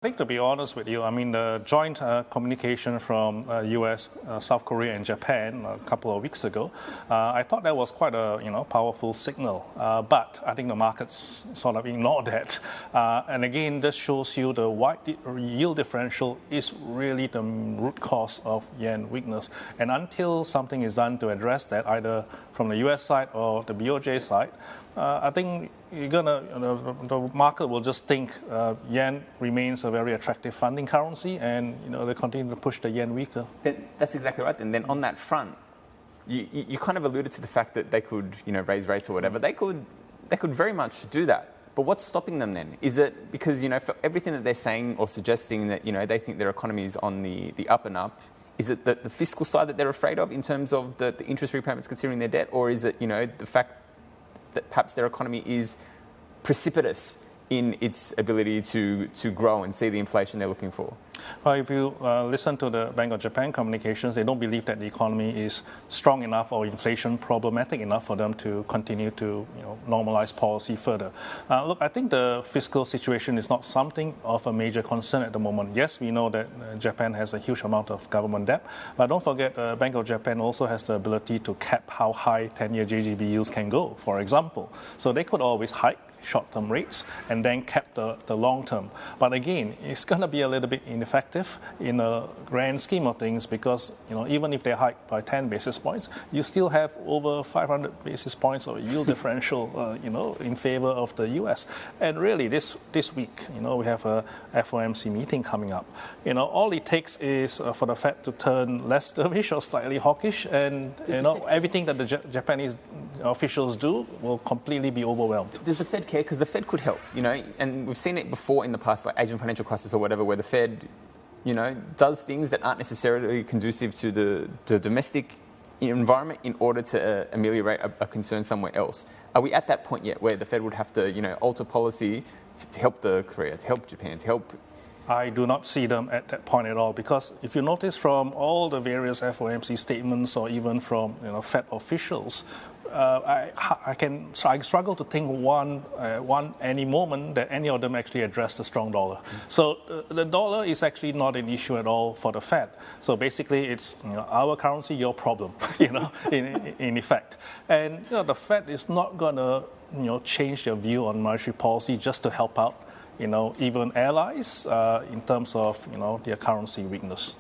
I think, to be honest with you, I mean, the joint communication from US, South Korea, and Japan a couple of weeks ago, I thought that was quite a powerful signal. But I think the markets sort of ignored that. And again, this shows you the wide yield differential is really the root cause of yen weakness. And until something is done to address that, either from the US side or the BOJ side, I think the market will just think yen remains a very attractive funding currency, and they continue to push the yen weaker. That's exactly right. And then on that front, you kind of alluded to the fact that they could raise rates or whatever. They could very much do that. But what's stopping them then? Is it because for everything that they're saying or suggesting that they think their economy is on the up and up? Is it the fiscal side that they're afraid of in terms of the interest repayments considering their debt, or is it the fact that perhaps their economy is precipitous in its ability to grow and see the inflation they're looking for? Well, if you listen to the Bank of Japan communications, they don't believe that the economy is strong enough or inflation problematic enough for them to continue to normalize policy further. Look, I think the fiscal situation is not something of a major concern at the moment. Yes, we know that Japan has a huge amount of government debt, but don't forget Bank of Japan also has the ability to cap how high 10-year JGB yields can go, for example. So they could always hike short-term rates and then cap the long-term. But again, it's going to be a little bit ineffective in a grand scheme of things because, even if they hike by 10 basis points, you still have over 500 basis points of yield differential, in favor of the US. And really, this week, we have a FOMC meeting coming up. All it takes is for the Fed to turn less dovish or slightly hawkish, and, everything that the Japanese officials do will completely be overwhelmed. Does the Fed care? Because the Fed could help, and we've seen it before in the past, like Asian financial crisis or whatever, where the Fed, does things that aren't necessarily conducive to the domestic environment in order to ameliorate a concern somewhere else. Are we at that point yet where the Fed would have to, alter policy to help Korea, to help Japan, to help? I do not see them at that point at all, because if you notice from all the various FOMC statements or even from Fed officials, I struggle to think any moment that any of them actually address the strong dollar. So the dollar is actually not an issue at all for the Fed. So basically, it's our currency, your problem, in effect. And the Fed is not going to change their view on monetary policy just to help out even allies in terms of their currency weakness.